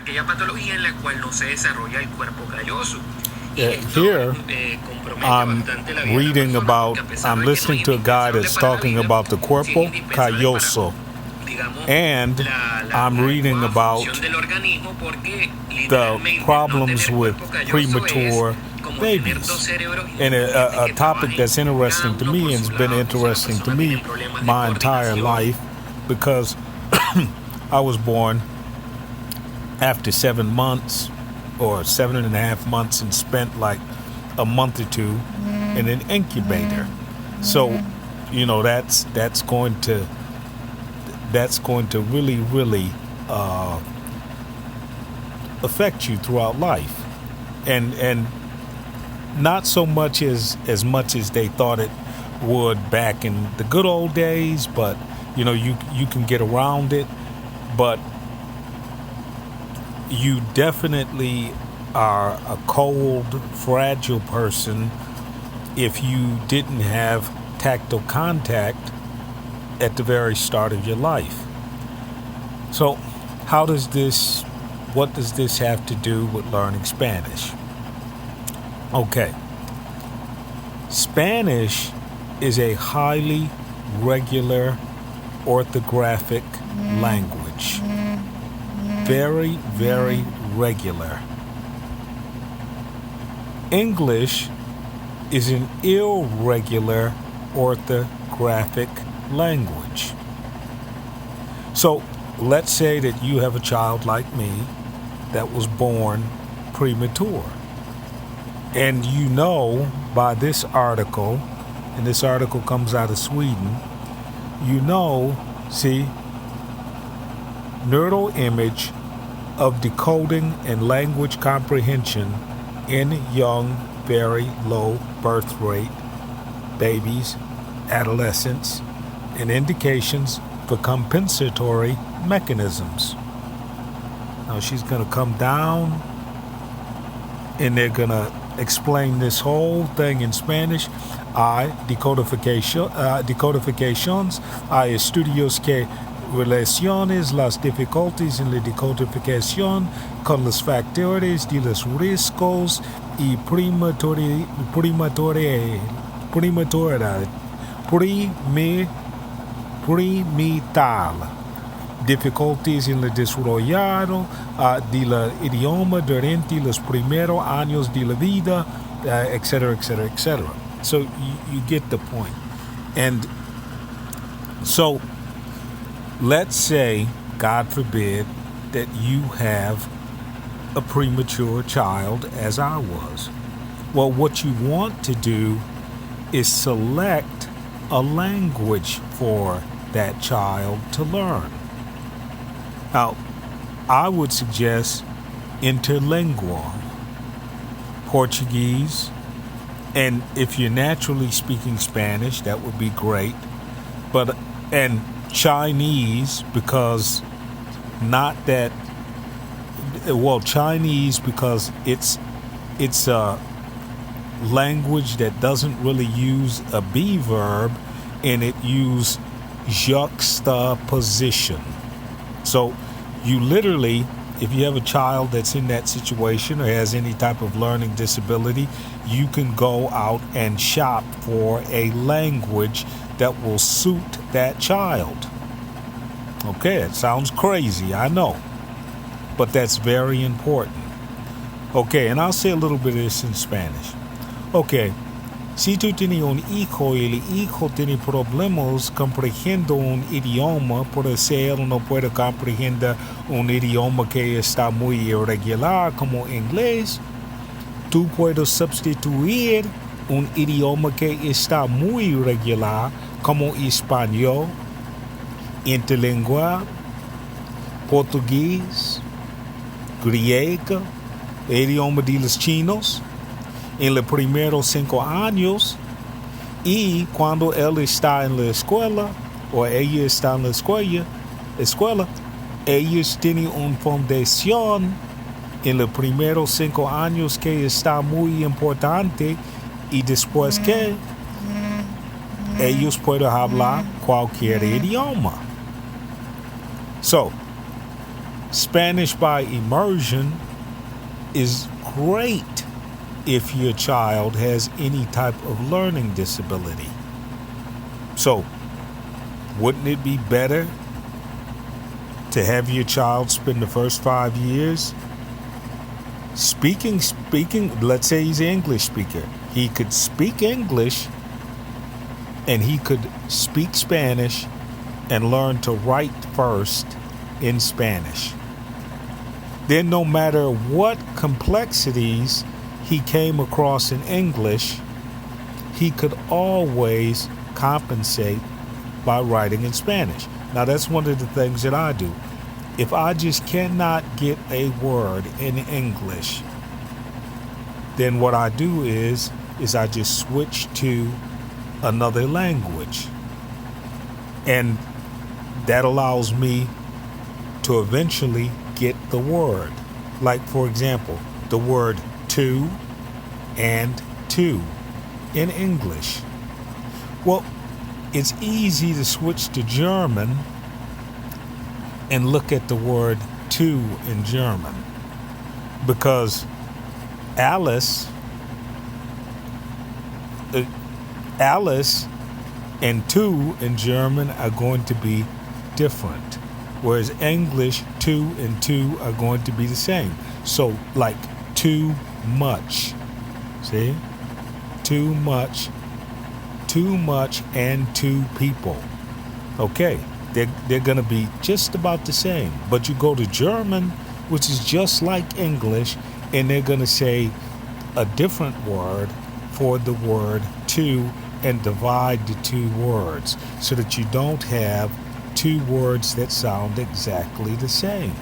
aquella patología en la cual no se desarrolla el cuerpo calloso. Here, I'm reading about, I'm listening to a guy that's talking about the cuerpo calloso. And I'm reading about the problems with premature babies. And a topic that's interesting to me and has been interesting to me my entire life because I was born after 7 months or 7.5 months and spent like a month or two in an incubator. So, you know, that's going to really affect you throughout life, and not so much as they thought it would back in the good old days. But you know, you can get around it, but you definitely are a cold, fragile person if you didn't have tactile contact at the very start of your life. So, what does this have to do with learning Spanish? Okay. Spanish is a highly regular orthographic language. Very, very regular. English is an irregular orthographic language. So let's say that you have a child like me that was born premature. And you know by this article, and this article comes out of Sweden, you know, see, neural image of decoding and language comprehension in young, very low birth rate babies, adolescents, and indications for compensatory mechanisms. Now she's going to come down and they're going to explain this whole thing in Spanish. Decodificaciones, hay estudios que relaciones las dificultades en la decodificación con los factores de los riscos y primital dificultades en el desarrollo del idioma durante los primeros años de la vida, etc., etc., etc. So you get the point. And so let's say, God forbid, that you have a premature child, as I was. Well, what you want to do is select a language for that child to learn. Now, I would suggest interlingual, Portuguese, and if you're naturally speaking Spanish, that would be great. And Chinese, because Chinese because it's a language that doesn't really use a be verb, and it uses juxtaposition. So you literally, if you have a child that's in that situation or has any type of learning disability, you can go out and shop for a language that will suit that child. Okay, it sounds crazy, I know, but that's very important. Okay, and I'll say a little bit of this in Spanish. Okay, si tú tienes un hijo y el hijo tiene problemas comprendiendo un idioma, por ser no puede comprender un idioma que está muy irregular como inglés, tú puedes sustituir un idioma que está muy irregular como español, interlingual, portugués, griego, idioma de los chinos, en los primeros 5 años, y cuando él está en la escuela o ella está en la escuela, ellos tienen una fundación en los primeros 5 años que está muy importante, y después que ellos pueden hablar cualquier idioma. So, Spanish by immersion is great if your child has any type of learning disability. So, wouldn't it be better to have your child spend the first 5 years speaking, let's say he's an English speaker. He could speak English and he could speak Spanish and learn to write first in Spanish. Then no matter what complexities he came across in English, he could always compensate by writing in Spanish. Now that's one of the things that I do. If I just cannot get a word in English, then what I do is I just switch to another language. And that allows me to eventually get the word. Like, for example, the word to and two in English. Well, it's easy to switch to German and look at the word to in German, because Alice and to in German are going to be different, whereas English to and two are going to be the same. So like too much, see? Too much and two people. Okay, they're going to be just about the same. But you go to German, which is just like English, and they're going to say a different word for the word to and divide the two words so that you don't have two words that sound exactly the same.